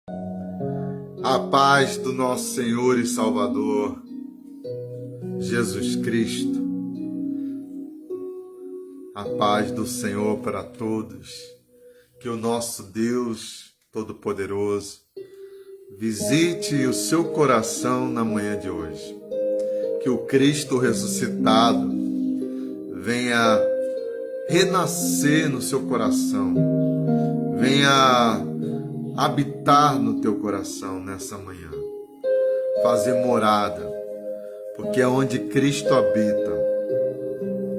A paz do nosso Senhor e Salvador, Jesus Cristo. A paz do Senhor para todos. Que o nosso Deus Todo-Poderoso visite o seu coração na manhã de hoje. Que o Cristo ressuscitado venha renascer no seu coração. Venha habitar no teu coração nessa manhã, fazer morada, porque é onde Cristo habita.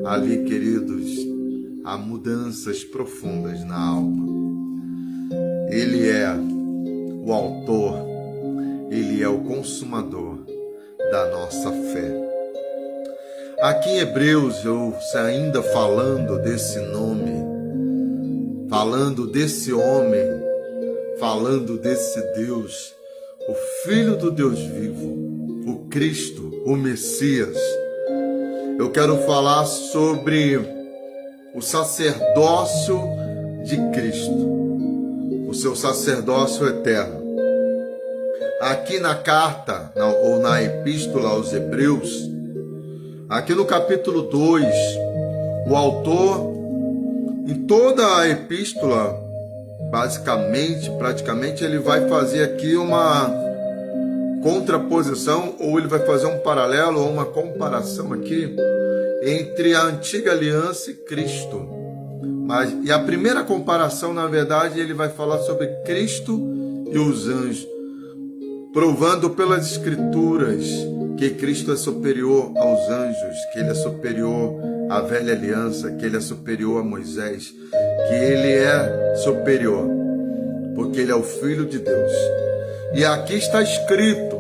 Ali, queridos, há mudanças profundas na alma. Ele é o autor, ele é o consumador da nossa fé. Aqui em Hebreus, eu ainda falando desse nome, falando desse homem, falando desse Deus, o Filho do Deus vivo, o Cristo, o Messias. Eu quero falar sobre o sacerdócio de Cristo, o seu sacerdócio eterno. Aqui na carta, ou na epístola aos Hebreus, aqui no capítulo 2, o autor, em toda a epístola, praticamente, ele vai fazer aqui uma contraposição, ou ele vai fazer um paralelo, ou uma comparação aqui, entre a antiga aliança e Cristo. E a primeira comparação, na verdade, ele vai falar sobre Cristo e os anjos, provando pelas Escrituras que Cristo é superior aos anjos, que ele é superior à velha aliança, que ele é superior a Moisés, que ele é superior, porque ele é o Filho de Deus. E aqui está escrito,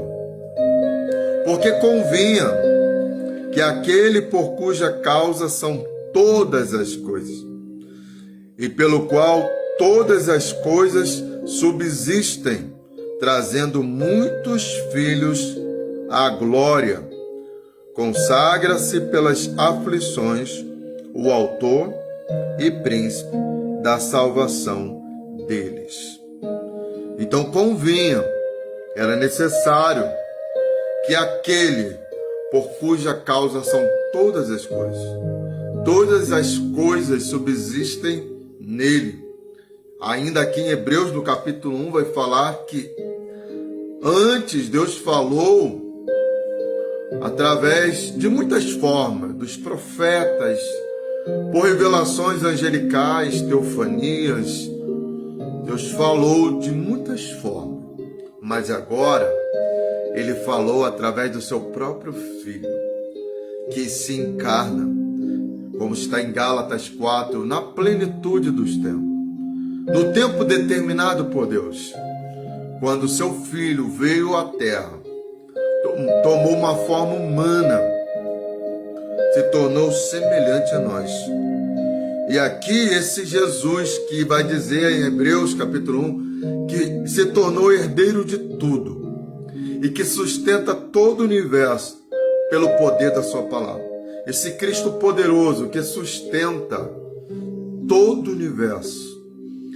porque convinha que aquele por cuja causa são todas as coisas, e pelo qual todas as coisas subsistem, trazendo muitos filhos à glória, consagra-se pelas aflições o autor e príncipe da salvação deles. Então convinha, era necessário que aquele por cuja causa são todas as coisas subsistem nele. Ainda aqui em Hebreus, no capítulo 1, vai falar que antes Deus falou através de muitas formas, dos profetas, por revelações angelicais, teofanias. Deus falou de muitas formas, mas agora ele falou através do seu próprio Filho, que se encarna, como está em Gálatas 4, na plenitude dos tempos, no tempo determinado por Deus, quando seu Filho veio à terra, tomou uma forma humana, se tornou semelhante a nós. E aqui esse Jesus que vai dizer em Hebreus capítulo 1, que se tornou herdeiro de tudo e que sustenta todo o universo pelo poder da sua palavra. Esse Cristo poderoso que sustenta todo o universo.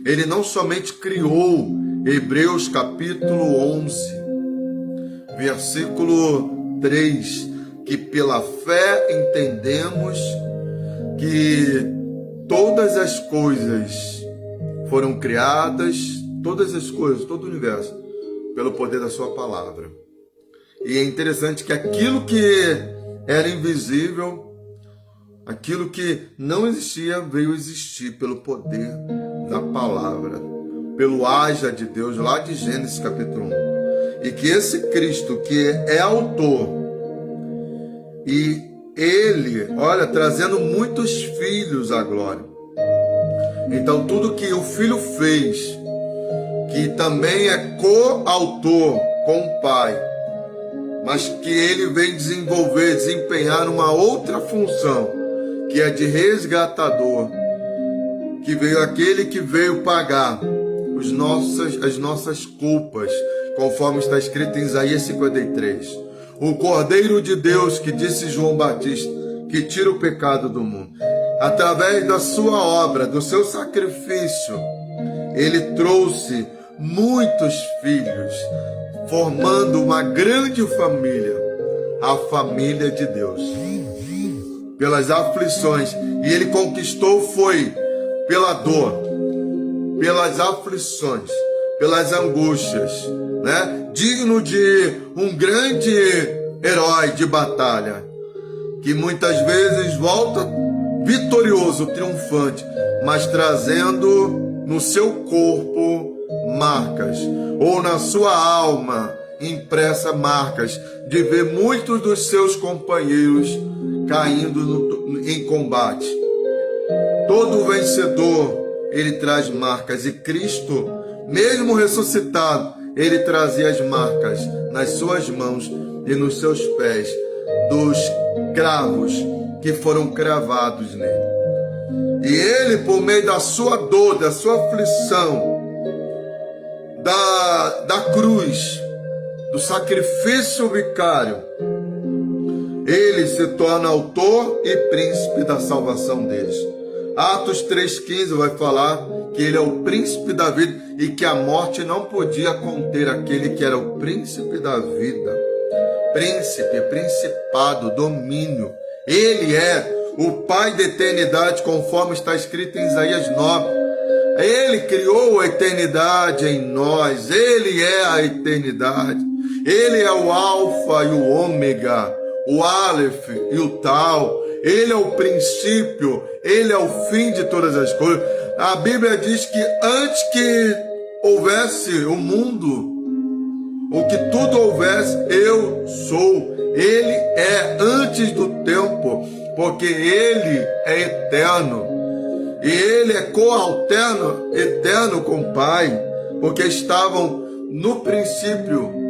Ele não somente criou, Hebreus capítulo 11, versículo 3, que pela fé entendemos que todas as coisas foram criadas, todas as coisas, todo o universo, pelo poder da sua palavra. E é interessante que aquilo que era invisível, aquilo que não existia, veio existir pelo poder da palavra, pelo haja de Deus, lá de Gênesis capítulo 1. E que esse Cristo que é autor, e ele, olha, trazendo muitos filhos à glória. Então tudo que o Filho fez, que também é coautor com o Pai, mas que ele vem desempenhar uma outra função, que é de resgatador, que veio aquele que veio pagar as nossas culpas, conforme está escrito em Isaías 53. O Cordeiro de Deus, que disse João Batista, que tira o pecado do mundo. Através da sua obra, do seu sacrifício, ele trouxe muitos filhos, formando uma grande família, a família de Deus. Pelas aflições, e ele conquistou foi pela dor, pelas aflições, pelas angústias, né? Digno de um grande herói de batalha, que muitas vezes volta vitorioso, triunfante, mas trazendo no seu corpo marcas, ou na sua alma impressa marcas, de ver muitos dos seus companheiros caindo em combate. Todo vencedor, ele traz marcas, e Cristo, mesmo ressuscitado, ele trazia as marcas nas suas mãos e nos seus pés, dos cravos que foram cravados nele. E ele, por meio da sua dor, da sua aflição, da cruz, do sacrifício vicário, ele se torna autor e príncipe da salvação deles. Atos 3,15 vai falar que ele é o príncipe da vida e que a morte não podia conter aquele que era o príncipe da vida. Príncipe, principado, domínio. Ele é o Pai da eternidade, conforme está escrito em Isaías 9. Ele criou a eternidade em nós. Ele é a eternidade. Ele é o Alfa e o Ômega, o Aleph e o Tal. Ele é o princípio, ele é o fim de todas as coisas. A Bíblia diz que antes que houvesse o mundo, ou que tudo houvesse, eu sou. Ele é antes do tempo, porque ele é eterno. E ele é coalterno, eterno com o Pai, porque estavam no princípio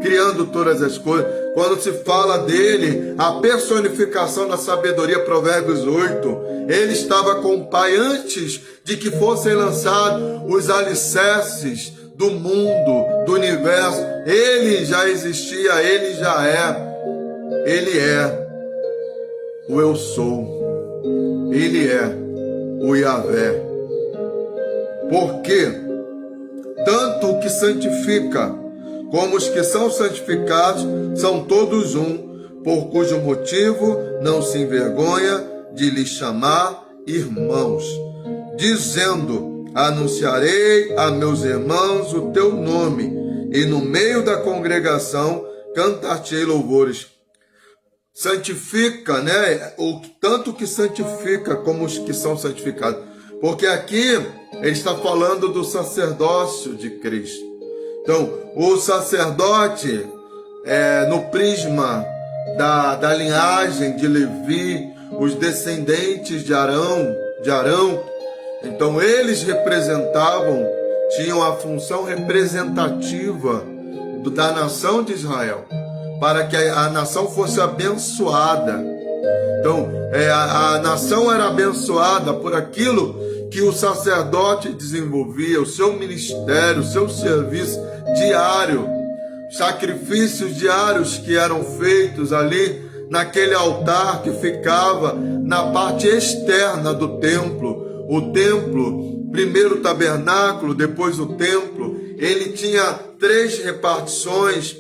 criando todas as coisas. Quando se fala dele, a personificação da sabedoria, Provérbios 8, ele estava com o Pai antes de que fossem lançados os alicerces do mundo, do universo. Ele já existia, ele já é. Ele é o eu sou. Ele é o Yahvé. Porque tanto o que santifica como os que são santificados são todos um, por cujo motivo não se envergonha de lhes chamar irmãos, dizendo: anunciarei a meus irmãos o teu nome, e no meio da congregação cantar-te-ei louvores. Santifica, né? Tanto que santifica como os que são santificados. Porque aqui ele está falando do sacerdócio de Cristo. Então, o sacerdote, no prisma da linhagem de Levi, os descendentes de Arão, então eles representavam, tinham a função representativa da nação de Israel, para que a nação fosse abençoada. Então, a nação era abençoada por aquilo que o sacerdote desenvolvia, o seu ministério, o seu serviço diário, sacrifícios diários que eram feitos ali naquele altar que ficava na parte externa do templo. O templo, primeiro o tabernáculo, depois o templo, ele tinha 3 repartições,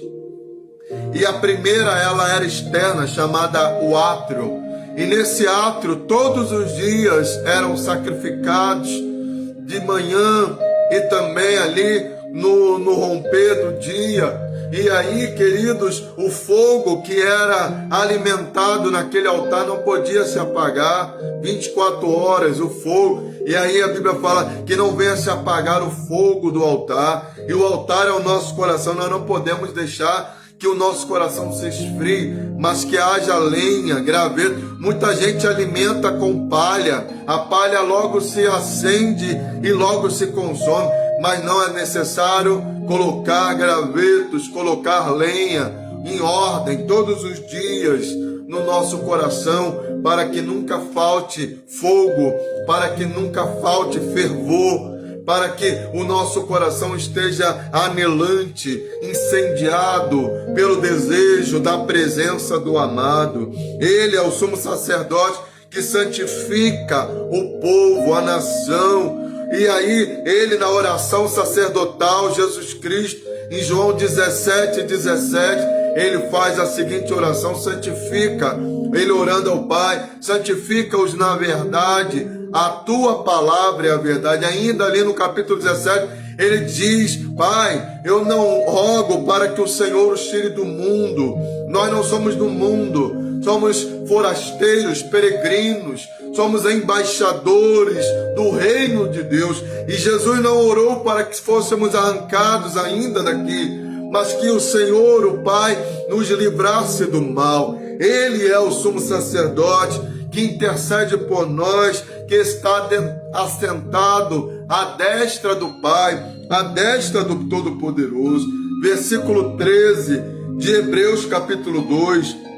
e a primeira ela era externa, chamada o átrio. E nesse átrio todos os dias eram sacrificados de manhã e também ali no romper do dia. E aí, queridos, o fogo que era alimentado naquele altar não podia se apagar, 24 horas o fogo. E aí a Bíblia fala que não venha se apagar o fogo do altar. E o altar é o nosso coração. Nós não podemos deixar que o nosso coração se esfrie, mas que haja lenha, graveto. Muita gente alimenta com palha, a palha logo se acende e logo se consome, mas não é necessário colocar gravetos, colocar lenha em ordem todos os dias no nosso coração, para que nunca falte fogo, para que nunca falte fervor, para que o nosso coração esteja anelante, incendiado pelo desejo da presença do amado. Ele é o sumo sacerdote que santifica o povo, a nação. E aí, ele na oração sacerdotal, Jesus Cristo, em João 17:17, ele faz a seguinte oração: santifica, ele orando ao Pai, santifica-os na verdade, a tua palavra é a verdade. Ainda ali no capítulo 17, ele diz: Pai, eu não rogo para que o Senhor os tire do mundo, nós não somos do mundo, somos forasteiros, peregrinos, somos embaixadores do reino de Deus. E Jesus não orou para que fôssemos arrancados ainda daqui, mas que o Senhor, o Pai, nos livrasse do mal. Ele é o sumo sacerdote que intercede por nós, que está assentado à destra do Pai, à destra do Todo-Poderoso. Versículo 13 de Hebreus capítulo 2.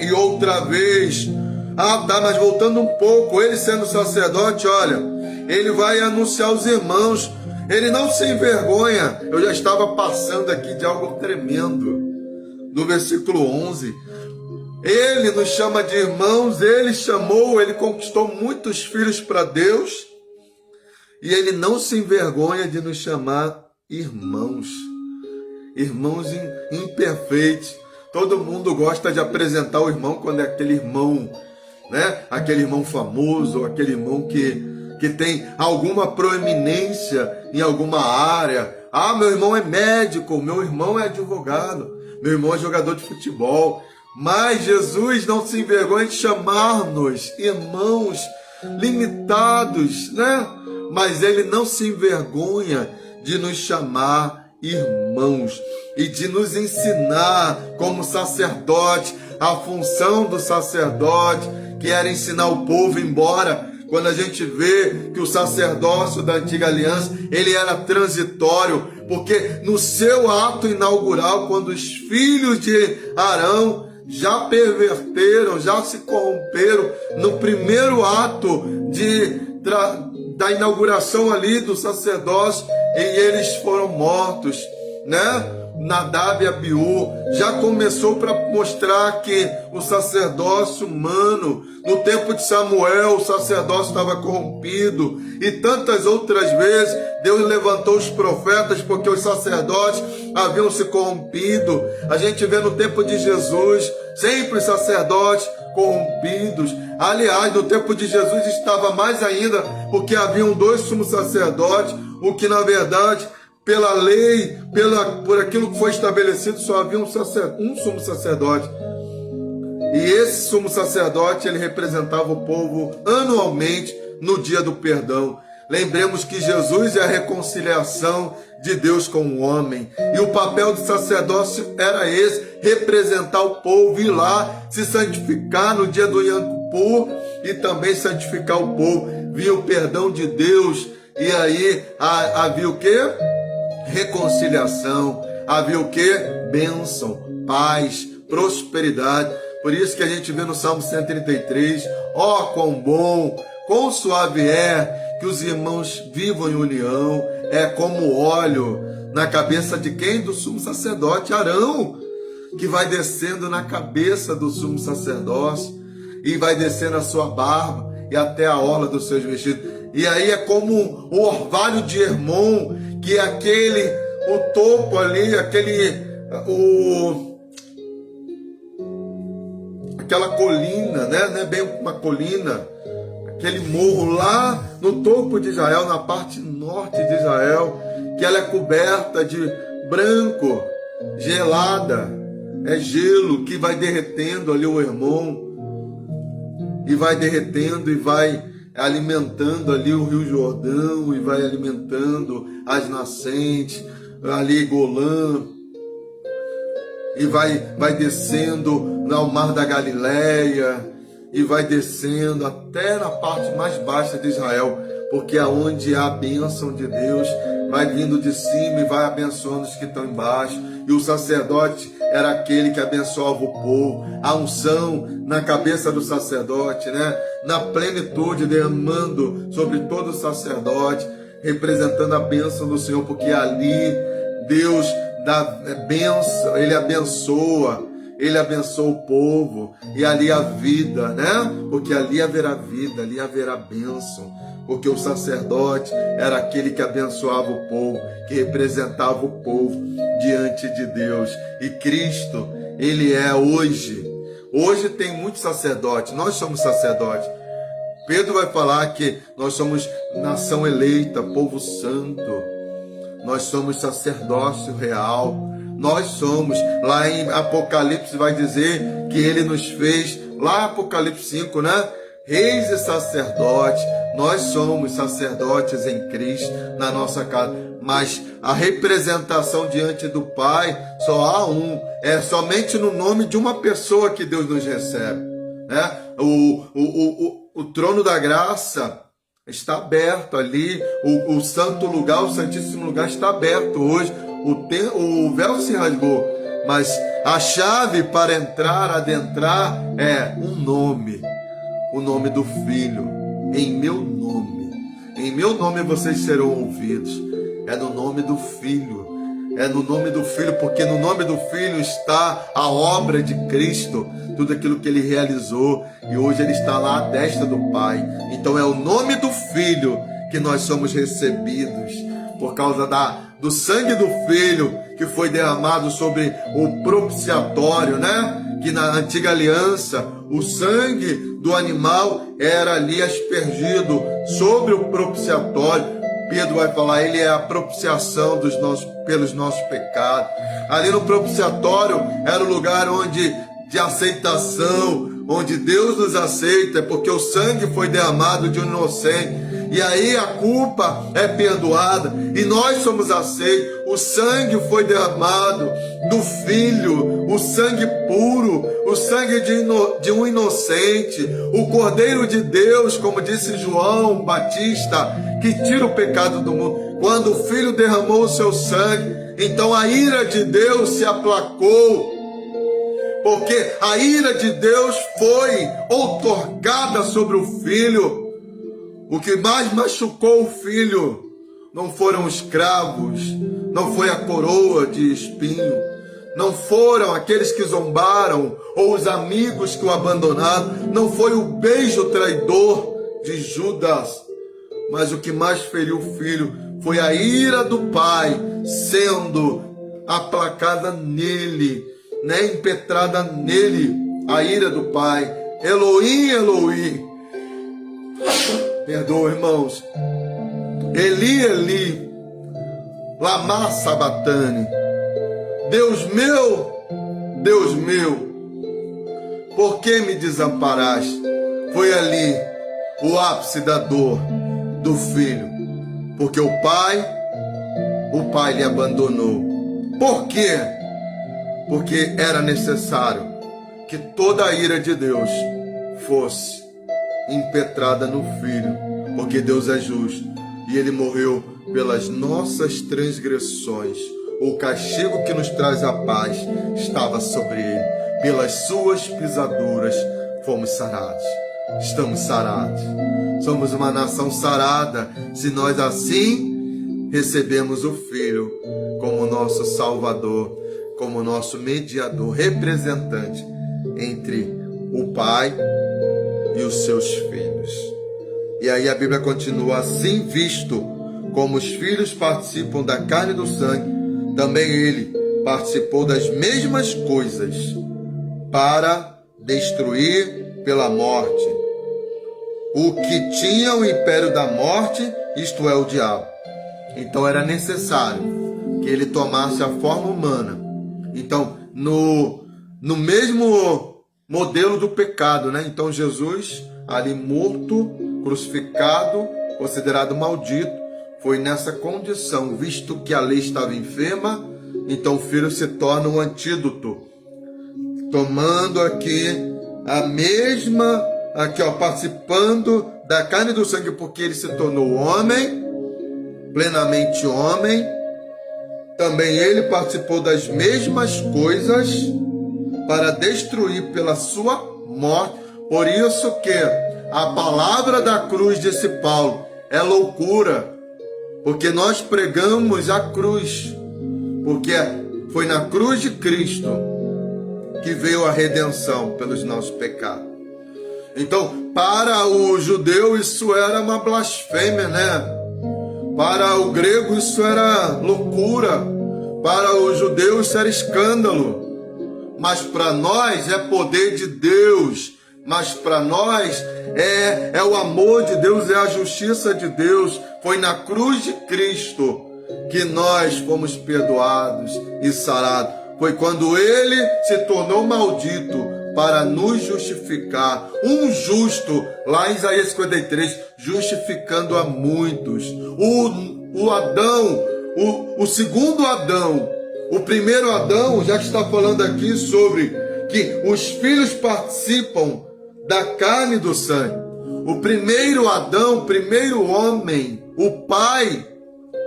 E outra vez, mas voltando um pouco, ele sendo sacerdote, olha, ele vai anunciar aos irmãos, ele não se envergonha. Eu já estava passando aqui de algo tremendo, no versículo 11, ele nos chama de irmãos, ele conquistou muitos filhos para Deus, e ele não se envergonha de nos chamar irmãos, irmãos imperfeitos. Todo mundo gosta de apresentar o irmão quando é aquele irmão, né? Aquele irmão famoso, aquele irmão que tem alguma proeminência em alguma área. Meu irmão é médico, meu irmão é advogado, meu irmão é jogador de futebol. Mas Jesus não se envergonha de chamar-nos irmãos limitados, né? Mas ele não se envergonha de nos chamar irmãos e de nos ensinar como sacerdote, a função do sacerdote, que era ensinar o povo, embora quando a gente vê que o sacerdócio da antiga aliança, ele era transitório, porque no seu ato inaugural, quando os filhos de Arão já perverteram, já se corromperam, no primeiro ato da inauguração ali do sacerdócio, e eles foram mortos, né? Nadab e Abiú já começou para mostrar que o sacerdócio humano, no tempo de Samuel, o sacerdócio estava corrompido, e tantas outras vezes Deus levantou os profetas porque os sacerdotes haviam se corrompido. A gente vê no tempo de Jesus sempre os sacerdotes corrompidos. Aliás, no tempo de Jesus estava mais ainda, porque haviam 2 sumos sacerdotes, o que na verdade, pela lei, por aquilo que foi estabelecido, só havia um sumo sacerdote. E esse sumo sacerdote, ele representava o povo anualmente no dia do perdão. Lembremos que Jesus é a reconciliação de Deus com o homem. E o papel do sacerdócio era esse: representar o povo, ir lá se santificar no dia do Yom Kippur e também santificar o povo. Vinha o perdão de Deus, e aí havia o quê? Reconciliação. Havia o quê? Bênção, paz, prosperidade. Por isso que a gente vê no Salmo 133, quão bom, quão suave é que os irmãos vivam em união. É como óleo na cabeça de quem? Do sumo sacerdote Arão, que vai descendo na cabeça do sumo sacerdócio e vai descendo a sua barba e até a orla dos seus vestidos. E aí é como o orvalho de Hermon, que é o topo ali, aquela colina, né? Não é bem uma colina, aquele morro lá no topo de Israel, na parte norte de Israel, que ela é coberta de branco, gelada, é gelo que vai derretendo ali o Hermon, e vai derretendo e vai alimentando ali o Rio Jordão, e vai alimentando as nascentes, ali Golã, e vai descendo ao Mar da Galileia, e vai descendo até na parte mais baixa de Israel, porque aonde há a bênção de Deus, vai vindo de cima e vai abençoando os que estão embaixo. E o sacerdote era aquele que abençoava o povo, a unção na cabeça do sacerdote, né? Na plenitude, derramando sobre todo o sacerdote, representando a bênção do Senhor, porque ali Deus dá bênção, Ele abençoa o povo, e ali a vida, né? Porque ali haverá vida, ali haverá bênção, porque o sacerdote era aquele que abençoava o povo, que representava o povo diante de Deus. E Cristo, ele é hoje. Hoje tem muitos sacerdotes, nós somos sacerdotes. Pedro vai falar que nós somos nação eleita, povo santo. Nós somos sacerdócio real. Nós somos, lá em Apocalipse vai dizer que ele nos fez, lá Apocalipse 5, né? Reis e sacerdotes. Nós somos sacerdotes em Cristo, na nossa casa. Mas a representação diante do Pai, só há um. É somente no nome de uma pessoa que Deus nos recebe, né? O trono da graça está aberto ali. O santo lugar, o santíssimo lugar está aberto hoje. O véu se rasgou, mas a chave para adentrar é um nome. O nome do Filho. Em meu nome. Em meu nome vocês serão ouvidos. É no nome do Filho. É no nome do Filho, porque no nome do Filho está a obra de Cristo, tudo aquilo que ele realizou, e hoje ele está lá à destra do Pai. Então é o nome do Filho que nós somos recebidos, por causa do sangue do Filho que foi derramado sobre o propiciatório, né? Que na antiga aliança o sangue do animal era ali aspergido sobre o propiciatório. Pedro vai falar, ele é a propiciação pelos nossos pecados. Ali no propiciatório era o lugar de aceitação, onde Deus nos aceita, porque o sangue foi derramado de um inocente. E aí a culpa é perdoada e nós somos aceitos. O sangue foi derramado do Filho, o sangue puro, o sangue de um inocente, o Cordeiro de Deus, como disse João Batista, que tira o pecado do mundo. Quando o Filho derramou o seu sangue, então a ira de Deus se aplacou, porque a ira de Deus foi outorgada sobre o Filho. O que mais machucou o Filho não foram os cravos, não foi a coroa de espinho, não foram aqueles que zombaram ou os amigos que o abandonaram, não foi o beijo traidor de Judas, mas o que mais feriu o Filho foi a ira do Pai sendo aplacada nele, né? Impetrada nele, a ira do Pai. Elohim, Elohim. Perdoa, irmãos. Eli, Eli, lama sabatani. Deus meu, por que me desamparaste? Foi ali o ápice da dor do Filho, porque o Pai lhe abandonou. Por quê? Porque era necessário que toda a ira de Deus fosse impetrada no Filho, porque Deus é justo e ele morreu pelas nossas transgressões. O castigo que nos traz a paz estava sobre ele. Pelas suas pisaduras fomos sarados. Estamos sarados. Somos uma nação sarada se nós assim recebemos o Filho como nosso Salvador, como nosso mediador, representante entre o Pai e os seus filhos. E aí a Bíblia continua: assim, visto como os filhos participam da carne e do sangue, também ele participou das mesmas coisas para destruir pela morte o que tinha o império da morte, isto é, o diabo. Então era necessário que ele tomasse a forma humana. Então, no mesmo modelo do pecado, né? Então Jesus, ali morto, crucificado, considerado maldito, foi nessa condição, visto que a lei estava enferma, então o Filho se torna um antídoto, tomando aqui a mesma, aqui ó, participando da carne e do sangue, porque ele se tornou homem, plenamente homem. Também ele participou das mesmas coisas para destruir pela sua morte. Por isso que a palavra da cruz, disse Paulo, é loucura, porque nós pregamos a cruz, porque foi na cruz de Cristo que veio a redenção pelos nossos pecados. Então, para o judeu isso era uma blasfêmia, né? Para o grego isso era loucura. Para o judeu isso era escândalo. Mas para nós é poder de Deus. Mas para nós é o amor de Deus, é a justiça de Deus. Foi na cruz de Cristo que nós fomos perdoados e sarados. Foi quando Ele se tornou maldito para nos justificar. Um justo, lá em Isaías 53, justificando a muitos. O Adão, o segundo Adão, o primeiro Adão já está falando aqui sobre que os filhos participam da carne e do sangue. O primeiro Adão, o primeiro homem, o pai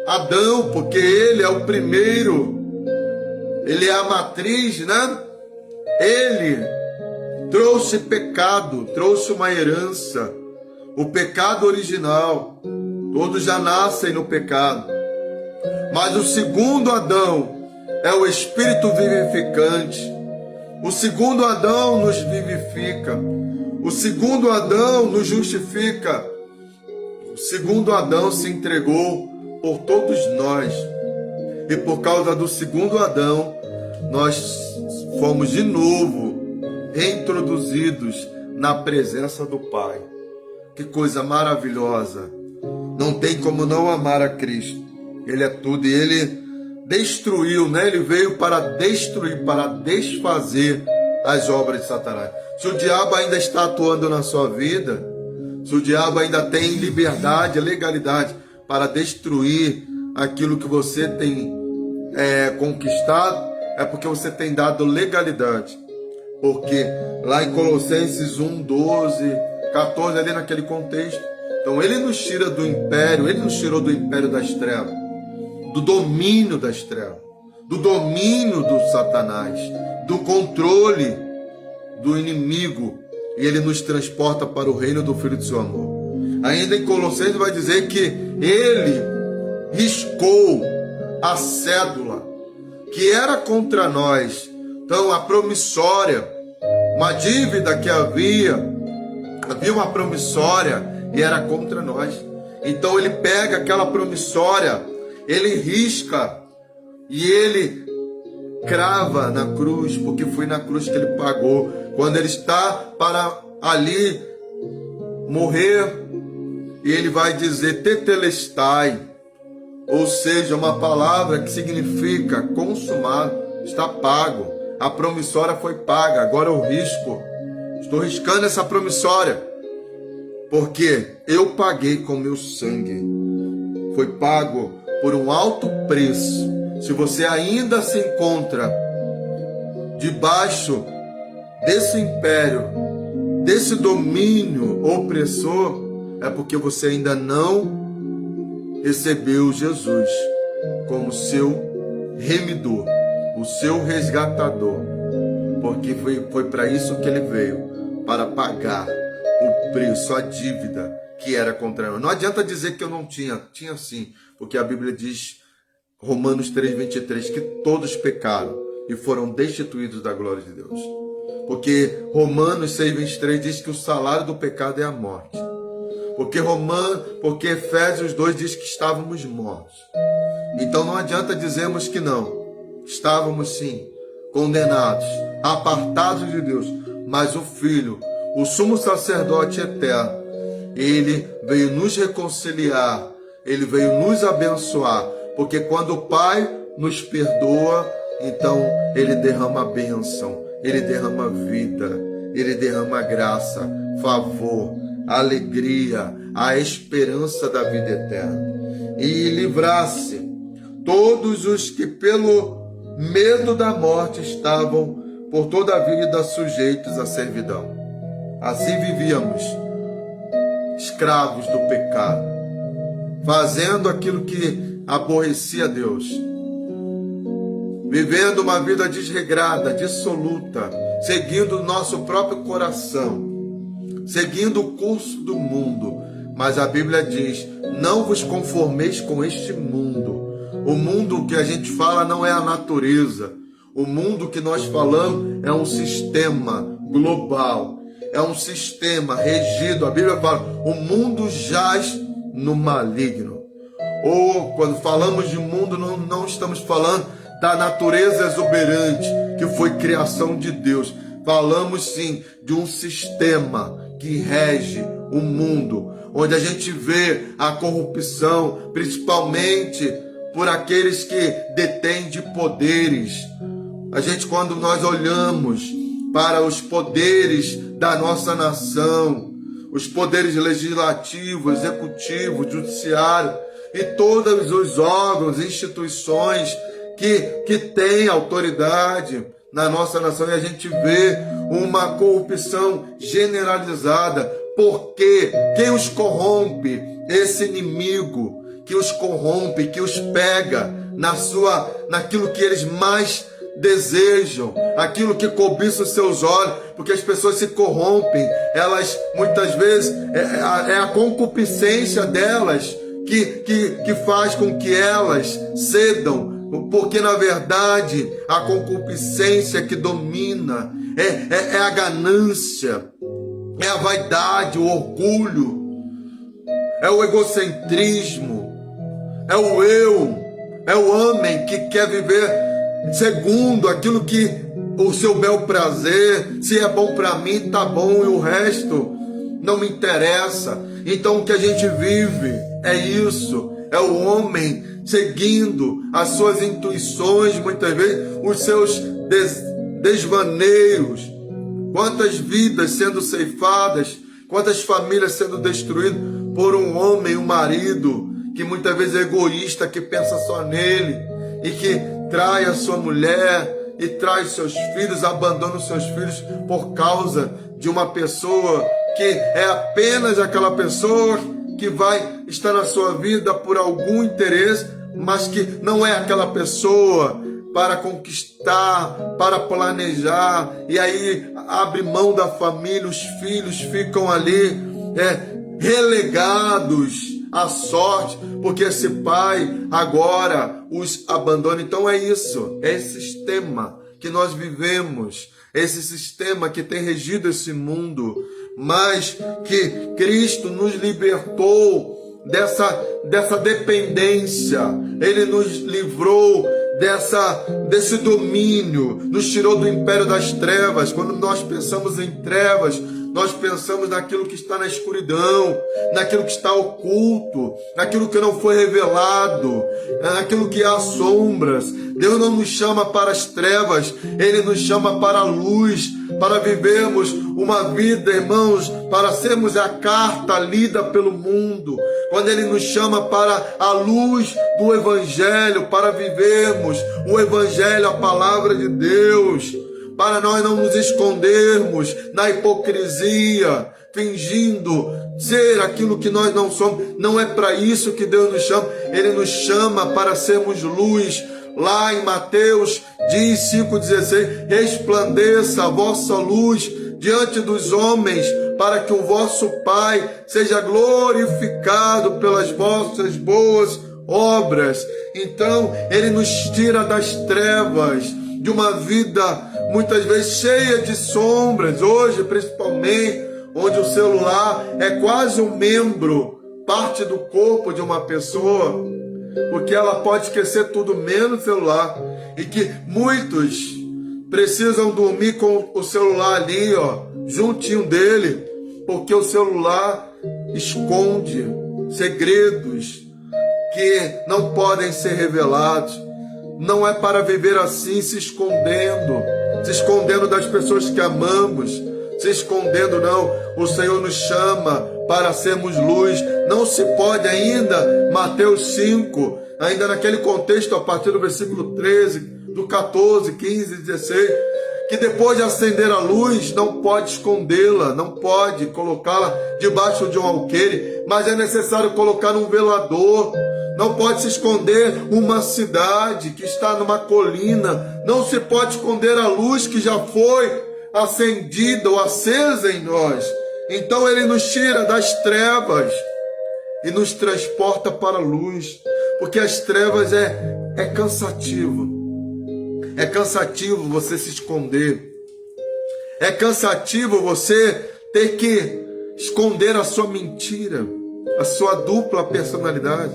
Adão, porque ele é o primeiro, ele é a matriz, né? Ele trouxe pecado, trouxe uma herança, o pecado original. Todos já nascem no pecado. Mas o segundo Adão é o Espírito vivificante. O segundo Adão nos vivifica. O segundo Adão nos justifica. O segundo Adão se entregou por todos nós. E por causa do segundo Adão, nós fomos de novo reintroduzidos na presença do Pai. Que coisa maravilhosa! Não tem como não amar a Cristo. Ele é tudo e Ele destruiu, né? Ele veio para destruir, para desfazer as obras de Satanás. Se o diabo ainda está atuando na sua vida, se o diabo ainda tem liberdade, legalidade para destruir aquilo que você tem conquistado, é porque você tem dado legalidade. Porque lá em Colossenses 1, 12, 14, ali naquele contexto, então ele nos tira do império, ele nos tirou do império das trevas, do domínio das trevas, do domínio do Satanás, do controle do inimigo, e ele nos transporta para o reino do Filho do seu amor. Ainda em Colossenses vai dizer que ele riscou a cédula que era contra nós. Então a promissória, uma dívida que havia uma promissória e era contra nós. Então ele pega aquela promissória, ele risca e ele crava na cruz, porque foi na cruz que ele pagou. Quando ele está para ali morrer, e ele vai dizer tetelestai, ou seja, uma palavra que significa consumado, está pago. A promissória foi paga, agora eu risco. Estou riscando essa promissória, porque eu paguei com meu sangue. Foi pago por um alto preço. Se você ainda se encontra debaixo desse império, desse domínio opressor, é porque você ainda não recebeu Jesus como seu remidor, o seu resgatador. Porque foi para isso que ele veio, para pagar o preço, a dívida que era contra nós. Não adianta dizer que eu não tinha sim, porque a Bíblia diz, Romanos 3:23, que todos pecaram e foram destituídos da glória de Deus. Porque Romanos 6:23 diz que o salário do pecado é a morte. Porque Efésios 2 diz que estávamos mortos. Então não adianta dizermos que não. Estávamos sim condenados, apartados de Deus, mas o Filho, o sumo sacerdote eterno, ele veio nos reconciliar, ele veio nos abençoar, porque quando o Pai nos perdoa, então ele derrama a bênção, ele derrama vida, ele derrama graça, favor, alegria, a esperança da vida eterna. E livrasse todos os que pelo medo da morte estavam por toda a vida sujeitos à servidão. Assim vivíamos, escravos do pecado, fazendo aquilo que aborrecia a Deus, vivendo uma vida desregrada, dissoluta, seguindo o nosso próprio coração, seguindo o curso do mundo. Mas a Bíblia diz, não vos conformeis com este mundo. O mundo que a gente fala não é a natureza. O mundo que nós falamos é um sistema global. é um sistema regido, a Bíblia fala, o mundo jaz no maligno. Ou quando falamos de mundo, não estamos falando da natureza exuberante, que foi criação de Deus. Falamos sim de um sistema que rege o mundo, onde a gente vê a corrupção, principalmente por aqueles que detêm de poderes. A gente, quando nós olhamos para os poderes da nossa nação, os poderes legislativo, executivo, judiciário e todos os órgãos, instituições que têm autoridade na nossa nação, e a gente vê uma corrupção generalizada, porque quem os corrompe, esse inimigo que os corrompe, que os pega naquilo que eles mais desejam, aquilo que cobiça os seus olhos, porque as pessoas se corrompem, elas muitas vezes é a concupiscência delas que faz com que elas cedam, porque na verdade a concupiscência que domina é a ganância, é a vaidade, o orgulho, é o egocentrismo, é o eu, é o homem que quer viver segundo aquilo que o seu bel prazer, se é bom para mim, tá bom, e o resto não me interessa. Então o que a gente vive é isso, é o homem seguindo as suas intuições, muitas vezes os seus desvaneios. Quantas vidas sendo ceifadas, quantas famílias sendo destruídas por um homem, um marido que muitas vezes é egoísta, que pensa só nele e que trai a sua mulher e trai seus filhos, abandona os seus filhos por causa de uma pessoa que é apenas aquela pessoa que vai estar na sua vida por algum interesse, mas que não é aquela pessoa para conquistar, para planejar, e aí abre mão da família, os filhos ficam ali relegados à sorte, porque esse pai agora os abandona. Então é isso, é esse sistema que nós vivemos, esse sistema que tem regido esse mundo, mas que Cristo nos libertou dessa dependência, Ele nos livrou desse domínio, nos tirou do império das trevas. Quando nós pensamos em trevas, nós pensamos naquilo que está na escuridão, naquilo que está oculto, naquilo que não foi revelado, naquilo que há sombras. Deus não nos chama para as trevas, Ele nos chama para a luz, para vivermos uma vida, irmãos, para sermos a carta lida pelo mundo. Quando Ele nos chama para a luz do Evangelho, para vivermos o Evangelho, a palavra de Deus, para nós não nos escondermos na hipocrisia, fingindo ser aquilo que nós não somos. Não é para isso que Deus nos chama. Ele nos chama para sermos luz. Lá em Mateus diz 5,16, resplandeça a vossa luz diante dos homens, para que o vosso Pai seja glorificado pelas vossas boas obras. Então, Ele nos tira das trevas, de uma vida muitas vezes cheia de sombras, hoje principalmente, onde o celular é quase um membro, parte do corpo de uma pessoa, porque ela pode esquecer tudo menos o celular, e que muitos precisam dormir com o celular ali, juntinho dele, porque o celular esconde segredos que não podem ser revelados. Não é para viver assim, se escondendo das pessoas que amamos, se escondendo, não. O Senhor nos chama para sermos luz. Não se pode ainda, Mateus 5, ainda naquele contexto, a partir do versículo 13, do 14, 15, 16, que depois de acender a luz, não pode escondê-la, não pode colocá-la debaixo de um alqueire, mas é necessário colocar um velador. Não pode se esconder uma cidade que está numa colina, não se pode esconder a luz que já foi acendida ou acesa em nós. Então Ele nos tira das trevas e nos transporta para a luz, porque as trevas é cansativo. É cansativo você se esconder. É cansativo você ter que esconder a sua mentira, a sua dupla personalidade.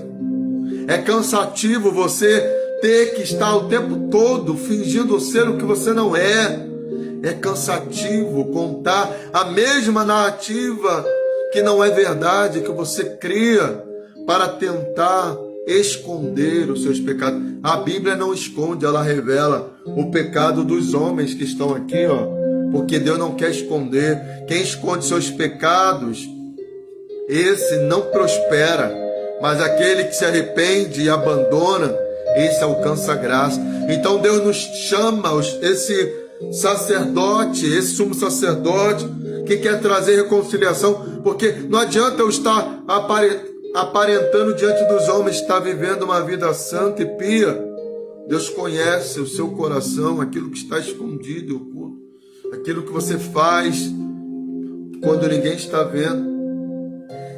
É cansativo você ter que estar o tempo todo fingindo ser o que você não é. É cansativo contar a mesma narrativa que não é verdade, que você cria para tentar esconder os seus pecados. A Bíblia não esconde, ela revela o pecado dos homens que estão aqui, ó, porque Deus não quer esconder. Quem esconde seus pecados, esse não prospera, mas aquele que se arrepende e abandona, esse alcança graça. Então Deus nos chama, esse sacerdote, esse sumo sacerdote, que quer trazer reconciliação, porque não adianta eu estar aparentando diante dos homens, estar vivendo uma vida santa e pia. Deus conhece o seu coração, aquilo que está escondido e oculto, aquilo que você faz quando ninguém está vendo.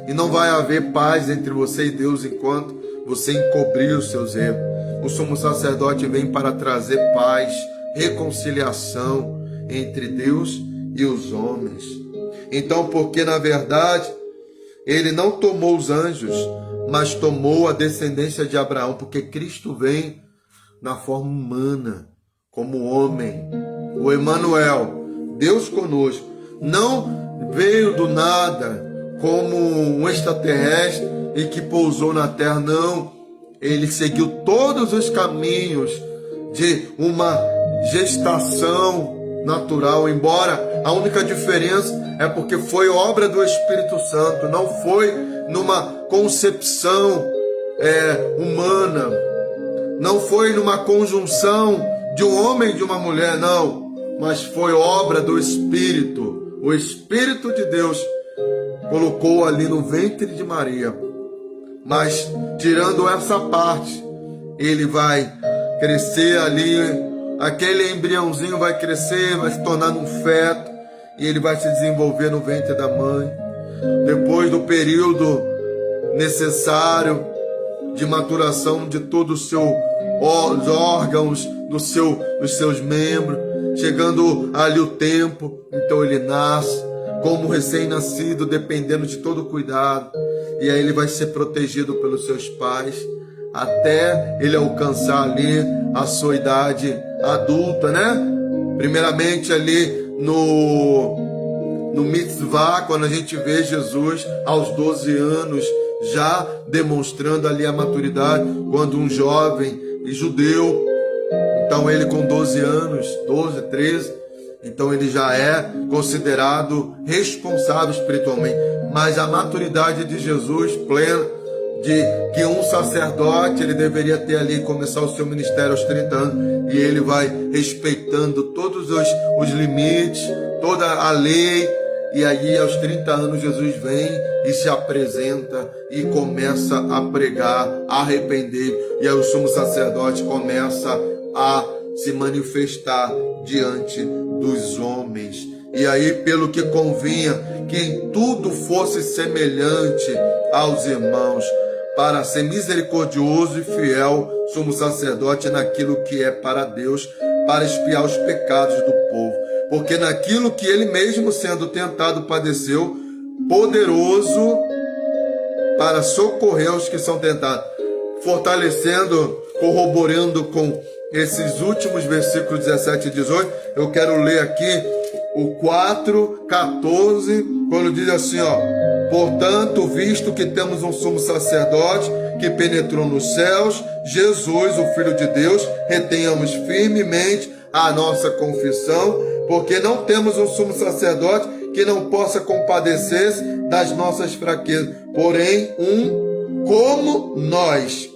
E não vai haver paz entre você e Deus enquanto você encobrir os seus erros. O sumo sacerdote vem para trazer paz, reconciliação entre Deus e os homens. Então, porque na verdade ele não tomou os anjos, mas tomou a descendência de Abraão, porque Cristo vem na forma humana, como homem, o Emanuel, Deus conosco. Não veio do nada como um extraterrestre e que pousou na terra, não. Ele seguiu todos os caminhos de uma gestação natural, embora a única diferença é porque foi obra do Espírito Santo, não foi numa concepção humana, não foi numa conjunção de um homem e de uma mulher, não, mas foi obra do Espírito. O Espírito de Deus colocou ali no ventre de Maria. Mas tirando essa parte, ele vai crescer ali, aquele embriãozinho vai crescer, vai se tornar um feto, e ele vai se desenvolver no ventre da mãe. Depois do período necessário de maturação de todos os seus órgãos, dos seus membros, chegando ali o tempo, então ele nasce como recém-nascido, dependendo de todo cuidado, e aí ele vai ser protegido pelos seus pais, até ele alcançar ali a sua idade adulta, né? Primeiramente ali no mitzvah, quando a gente vê Jesus aos 12 anos, já demonstrando ali a maturidade, quando um jovem e judeu, então ele com 12 anos, 12, 13, então ele já é considerado responsável espiritualmente. Mas a maturidade de Jesus plena, de que um sacerdote ele deveria ter ali, começar o seu ministério aos 30 anos, e ele vai respeitando todos os limites, toda a lei, e aí aos 30 anos Jesus vem e se apresenta e começa a pregar, a arrepender, e aí o sumo sacerdote começa a se manifestar diante dos homens. E aí, pelo que convinha que em tudo fosse semelhante aos irmãos, para ser misericordioso e fiel, sumo sacerdote naquilo que é para Deus, para expiar os pecados do povo. Porque naquilo que ele mesmo, sendo tentado, padeceu, poderoso para socorrer os que são tentados. Fortalecendo, corroborando com esses últimos versículos 17 e 18, eu quero ler aqui o 4:14, quando diz assim, ó: portanto, visto que temos um sumo sacerdote que penetrou nos céus, Jesus, o Filho de Deus, retenhamos firmemente a nossa confissão, porque não temos um sumo sacerdote que não possa compadecer-se das nossas fraquezas, porém um como nós.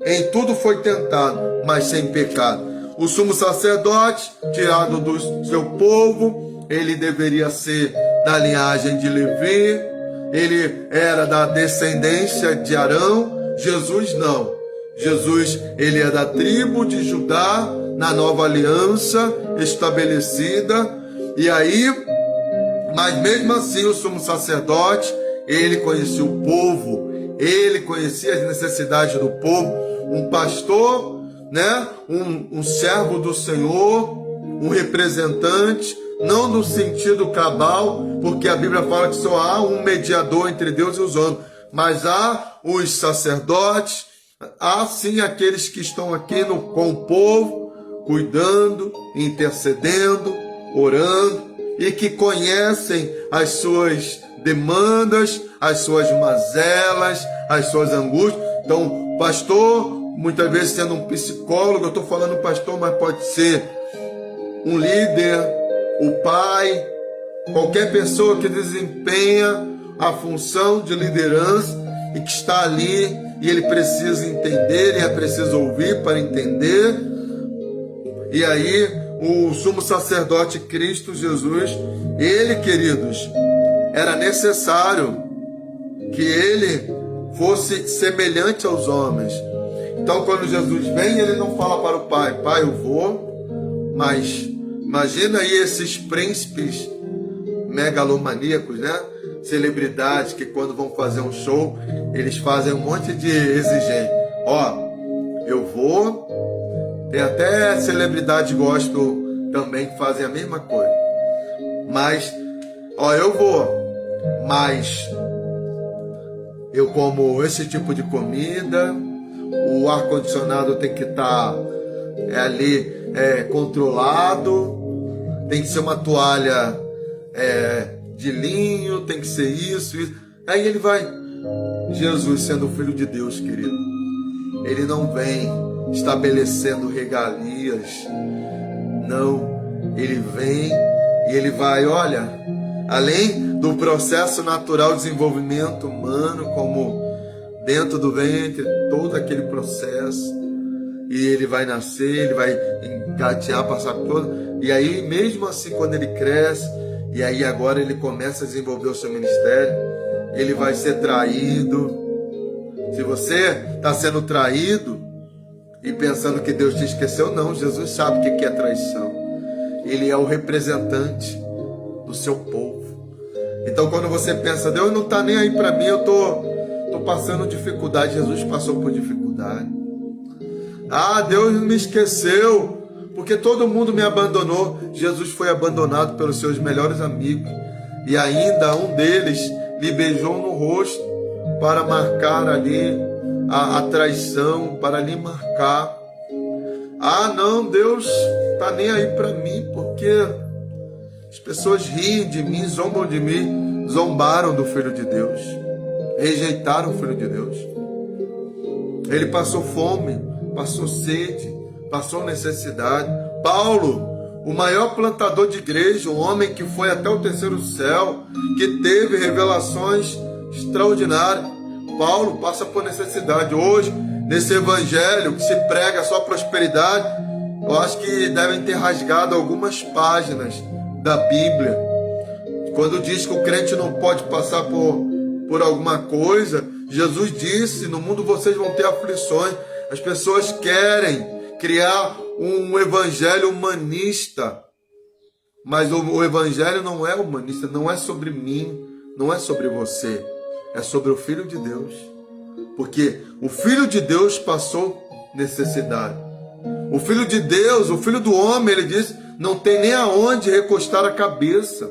Em tudo foi tentado, mas sem pecado. O sumo sacerdote, tirado do seu povo, ele deveria ser da linhagem de Levi, ele era da descendência de Arão. Jesus não. Jesus, ele é da tribo de Judá, na nova aliança estabelecida. E aí, mas mesmo assim o sumo sacerdote, ele conhecia o povo, ele conhecia as necessidades do povo. Um pastor, né? Um servo do Senhor, um representante não no sentido cabal, porque a Bíblia fala que só há um mediador entre Deus e os homens, mas há os sacerdotes, há sim aqueles que estão aqui com o povo, cuidando, intercedendo, orando, e que conhecem as suas demandas, as suas mazelas, as suas angústias. Então, pastor, muitas vezes sendo um psicólogo, eu estou falando pastor, mas pode ser um líder, o pai, qualquer pessoa que desempenha a função de liderança e que está ali e ele precisa entender, e é preciso ouvir para entender. E aí o sumo sacerdote Cristo Jesus, ele, queridos, era necessário que ele fosse semelhante aos homens. Então quando Jesus vem, ele não fala para o pai, pai, eu vou, mas imagina aí esses príncipes megalomaníacos, né? Celebridades que quando vão fazer um show, eles fazem um monte de exigência. Ó, eu vou. Tem até celebridades gospel também que fazem a mesma coisa. Mas, ó, eu vou, mas eu como esse tipo de comida, o ar-condicionado tem que estar ali controlado, tem que ser uma toalha de linho, tem que ser isso. Aí ele vai. Jesus, sendo o Filho de Deus, querido, ele não vem estabelecendo regalias, não, ele vem e ele vai, olha, além do processo natural de desenvolvimento humano, como dentro do ventre, todo aquele processo, e ele vai nascer, ele vai engatear, passar por todo, e aí mesmo assim quando ele cresce, e aí agora ele começa a desenvolver o seu ministério, ele vai ser traído. Se você está sendo traído e pensando que Deus te esqueceu, não, Jesus sabe o que é traição. Ele é o representante do seu povo. Então quando você pensa, Deus não está nem aí para mim, eu estou passando dificuldade, Jesus passou por dificuldade. Ah, Deus me esqueceu, porque todo mundo me abandonou. Jesus foi abandonado pelos seus melhores amigos, e ainda um deles lhe beijou no rosto para marcar ali a traição, para lhe marcar. Ah, não, Deus está nem aí para mim, porque as pessoas riem de mim, zombam de mim, zombaram do Filho de Deus, rejeitaram o Filho de Deus. Ele passou fome, passou sede, passou necessidade. Paulo, o maior plantador de igreja, um homem que foi até o terceiro céu, que teve revelações extraordinárias. Paulo passa por necessidade. Hoje, nesse evangelho que se prega só prosperidade, eu acho que devem ter rasgado algumas páginas da Bíblia. Quando diz que o crente não pode passar por alguma coisa, Jesus disse, no mundo vocês vão ter aflições. As pessoas querem criar um evangelho humanista, mas o evangelho não é humanista, não é sobre mim, não é sobre você, é sobre o Filho de Deus, porque o Filho de Deus passou necessidade. O Filho de Deus, o Filho do homem, ele diz, não tem nem aonde recostar a cabeça.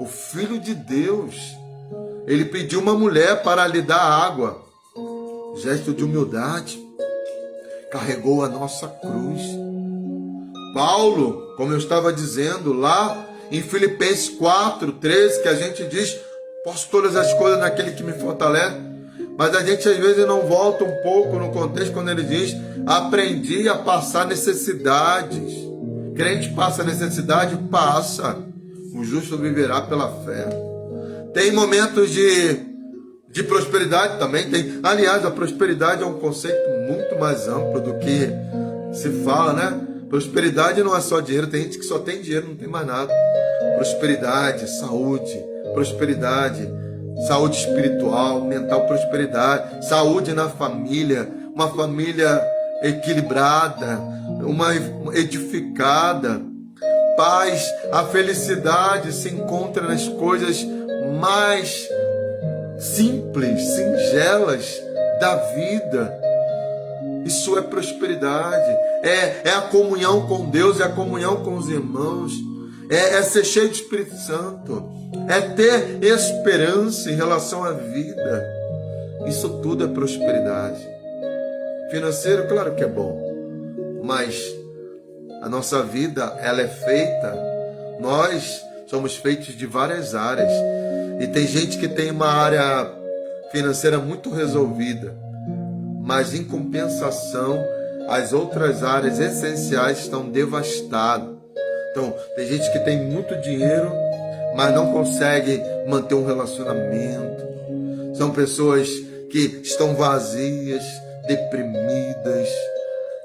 O Filho de Deus, ele pediu uma mulher para lhe dar água, gesto de humildade, carregou a nossa cruz. Paulo, como eu estava dizendo lá em Filipenses 4:13, que a gente diz, posso todas as coisas naquele que me fortalece, mas a gente às vezes não volta um pouco no contexto quando ele diz, aprendi a passar necessidades. Crente passa necessidade? Passa. O justo viverá pela fé. Tem momentos de prosperidade também, tem. Aliás, a prosperidade é um conceito muito mais amplo do que se fala, né? Prosperidade não é só dinheiro, tem gente que só tem dinheiro, não tem mais nada. Prosperidade, saúde, prosperidade, saúde espiritual, mental, prosperidade, saúde na família, uma família equilibrada, uma edificada, paz. A felicidade se encontra nas coisas mais simples, singelas da vida. Isso é prosperidade, é a comunhão com Deus, é a comunhão com os irmãos, é ser cheio de Espírito Santo, é ter esperança em relação à vida. Isso tudo é prosperidade. Financeiro, claro que é bom, mas a nossa vida, ela é feita, nós somos feitos de várias áreas, e tem gente que tem uma área financeira muito resolvida, mas em compensação, as outras áreas essenciais estão devastadas. Então, tem gente que tem muito dinheiro, mas não consegue manter um relacionamento. São pessoas que estão vazias, deprimidas,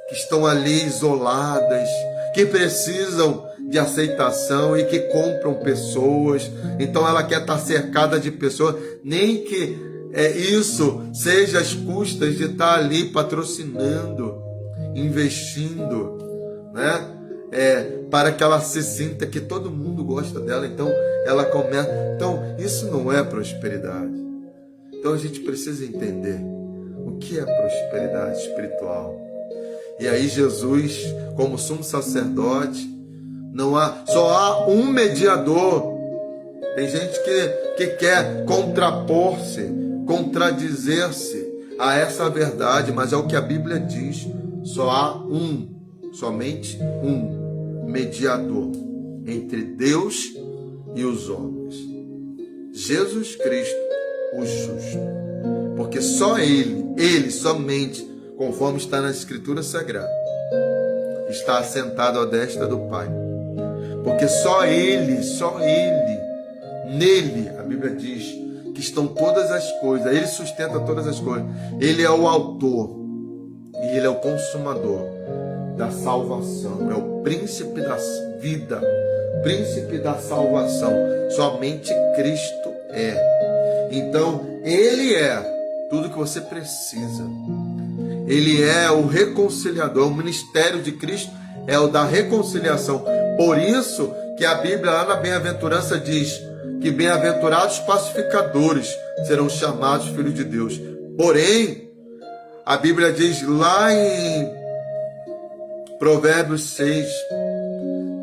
que estão ali isoladas, que precisam de aceitação e que compram pessoas. Então ela quer estar cercada de pessoas, nem que isso seja às custas de estar ali patrocinando, investindo, né? Para que ela se sinta que todo mundo gosta dela. Então ela começa. Então isso não é prosperidade. Então a gente precisa entender o que é prosperidade espiritual. E aí Jesus, como sumo sacerdote, só há um mediador. Tem gente que quer contrapor-se, contradizer-se a essa verdade, mas é o que a Bíblia diz. Só há somente um mediador entre Deus e os homens. Jesus Cristo, o justo. Porque só Ele somente, conforme está na Escritura Sagrada, está assentado à destra do Pai. Porque só Ele, nele, a Bíblia diz que estão todas as coisas, Ele sustenta todas as coisas. Ele é o autor e Ele é o consumador da salvação, é o príncipe da vida, príncipe da salvação. Somente Cristo é. Então, Ele é tudo que você precisa. Ele é o reconciliador. O ministério de Cristo é o da reconciliação. Por isso que a Bíblia lá na bem-aventurança diz que bem-aventurados pacificadores serão chamados filhos de Deus. Porém, a Bíblia diz lá em Provérbios 6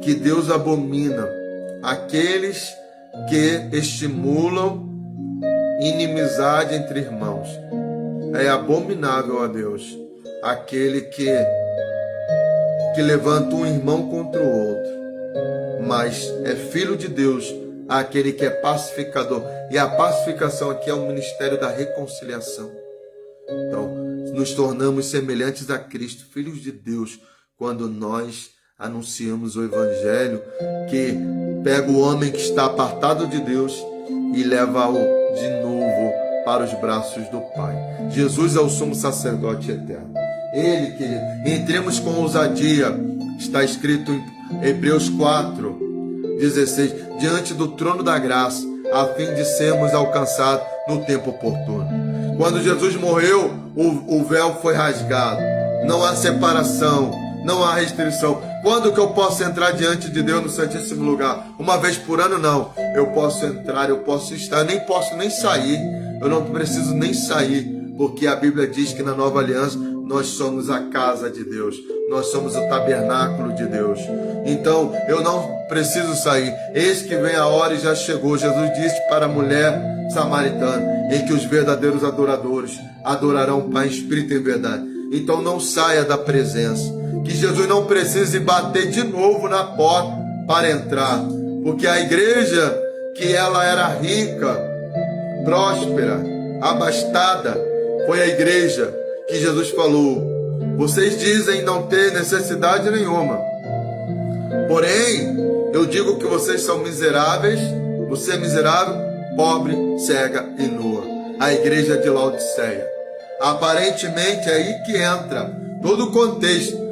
que Deus abomina aqueles que estimulam inimizade entre irmãos. É abominável a Deus aquele que levanta um irmão contra o outro. Mas é filho de Deus aquele que é pacificador. E a pacificação aqui é o ministério da reconciliação. Então, nos tornamos semelhantes a Cristo, filhos de Deus, quando nós anunciamos o Evangelho, que pega o homem que está apartado de Deus e leva-o de novo para os braços do Pai. Jesus é o sumo sacerdote eterno. Ele, querido, entremos com ousadia, está escrito em Hebreus 4:16, diante do trono da graça, a fim de sermos alcançados no tempo oportuno. Quando Jesus morreu, o véu foi rasgado. Não há separação, não há restrição. Quando que eu posso entrar diante de Deus no Santíssimo Lugar? Uma vez por ano? Não. Eu posso entrar, eu posso estar, eu nem posso nem sair. Eu não preciso nem sair, porque a Bíblia diz que na Nova Aliança nós somos a casa de Deus. Nós somos o tabernáculo de Deus. Então eu não preciso sair. Eis que vem a hora e já chegou. Jesus disse para a mulher samaritana, em que os verdadeiros adoradores adorarão o Pai em espírito e em verdade. Então não saia da presença. Que Jesus não precise bater de novo na porta para entrar. Porque a igreja, que ela era rica, próspera, abastada, foi a igreja que Jesus falou: vocês dizem não ter necessidade nenhuma, porém eu digo que vocês são miseráveis. Você é miserável, pobre, cega e nua. A igreja de Laodiceia. Aparentemente é aí que entra todo o contexto.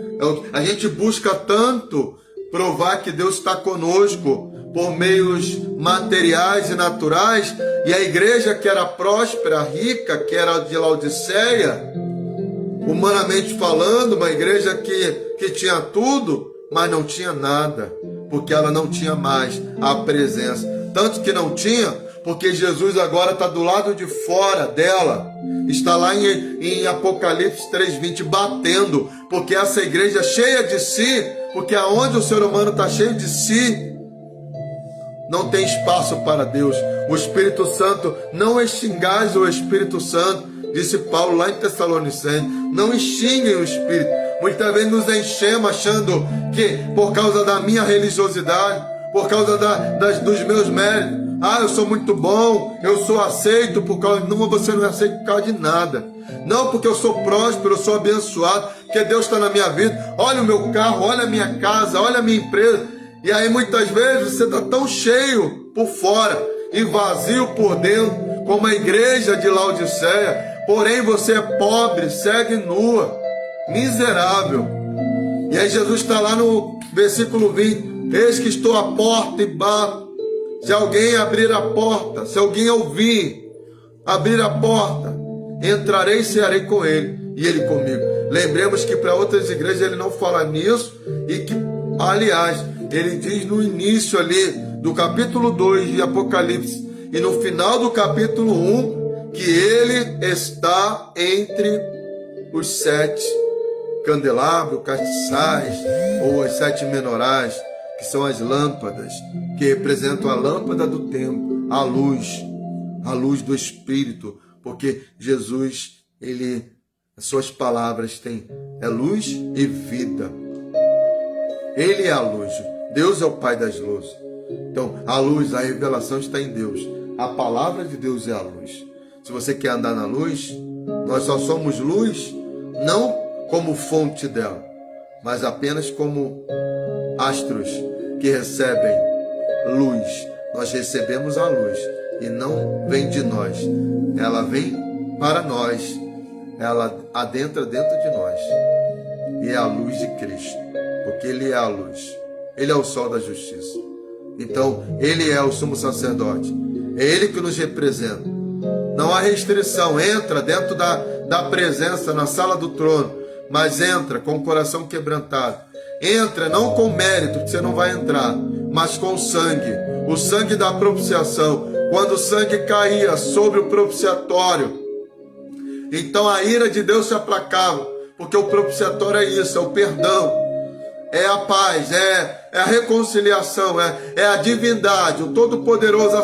A gente busca tanto provar que Deus está conosco por meios materiais e naturais, e a igreja que era próspera, rica, que era de Laodiceia, humanamente falando, uma igreja que tinha tudo, mas não tinha nada, porque ela não tinha mais a presença. Tanto que não tinha, porque Jesus agora está do lado de fora dela, está lá em Apocalipse 3:20, batendo, porque essa igreja é cheia de si, porque aonde o ser humano está cheio de si, não tem espaço para Deus. O Espírito Santo, não extingais o Espírito Santo, disse Paulo lá em Tessalonicenses. Não extinguem o Espírito. Muitas vezes nos enchemos achando que por causa da minha religiosidade, por causa dos meus méritos, eu sou muito bom, eu sou aceito por causa... Não, você não é aceito por causa de nada. Não porque eu sou próspero, eu sou abençoado, porque Deus está na minha vida. Olha o meu carro, olha a minha casa, olha a minha empresa. E aí muitas vezes você está tão cheio por fora e vazio por dentro, como a igreja de Laodiceia. Porém você é pobre, cego e nua, miserável. E aí Jesus está lá no versículo 20. Eis que estou à porta e bato. Se alguém abrir a porta, se alguém ouvir abrir a porta, entrarei e cearei com ele e ele comigo. Lembremos que para outras igrejas ele não fala nisso e que, aliás, ele diz no início ali do capítulo 2 de Apocalipse e no final do capítulo 1 que ele está entre os 7 candelabros, castiçais ou as 7 menorais, que são as lâmpadas, que representam a lâmpada do tempo, a luz do Espírito, porque Jesus, as suas palavras é luz e vida. Ele é a luz, Deus é o Pai das luzes. Então, a luz, a revelação está em Deus. A palavra de Deus é a luz. Se você quer andar na luz, nós só somos luz, não como fonte dela, mas apenas como astros que recebem luz. Nós recebemos a luz e não vem de nós, ela vem para nós, ela adentra dentro de nós e é a luz de Cristo, porque Ele é a luz, Ele é o sol da justiça. Então Ele é o sumo sacerdote, é Ele que nos representa. Não há restrição, entra dentro da presença, na sala do trono, mas entra com o coração quebrantado. Entra não com mérito, que você não vai entrar, mas com o sangue da propiciação. Quando o sangue caía sobre o propiciatório, então a ira de Deus se aplacava, porque o propiciatório é isso, é o perdão, é a paz, é a reconciliação, é a divindade, o Todo-Poderoso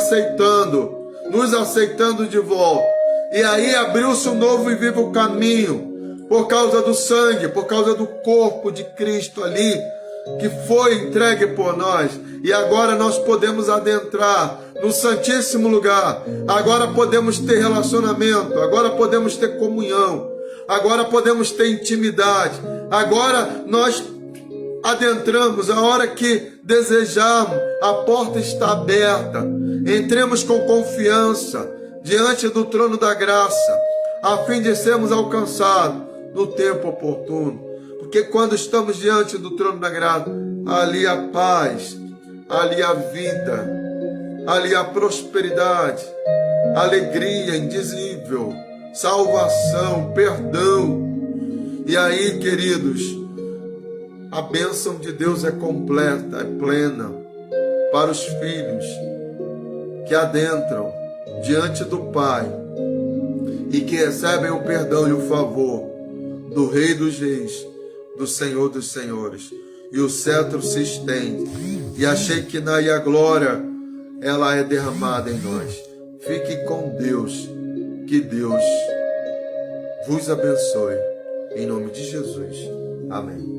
nos aceitando de volta. E aí abriu-se um novo e vivo caminho, por causa do sangue, por causa do corpo de Cristo ali, que foi entregue por nós. E agora nós podemos adentrar no Santíssimo Lugar. Agora podemos ter relacionamento, agora podemos ter comunhão, agora podemos ter intimidade. Agora nós adentramos a hora que desejarmos, a porta está aberta. Entremos com confiança diante do trono da graça, a fim de sermos alcançados no tempo oportuno. Porque quando estamos diante do trono da graça, ali a paz, ali a vida, ali a prosperidade, alegria indizível, salvação, perdão. E aí, queridos, a bênção de Deus é completa, é plena para os filhos que adentram diante do Pai e que recebem o perdão e o favor do Rei dos Reis, do Senhor dos Senhores. E o cetro se estende e a Shekinah e a glória, ela é derramada em nós. Fique com Deus, que Deus vos abençoe, em nome de Jesus. Amém.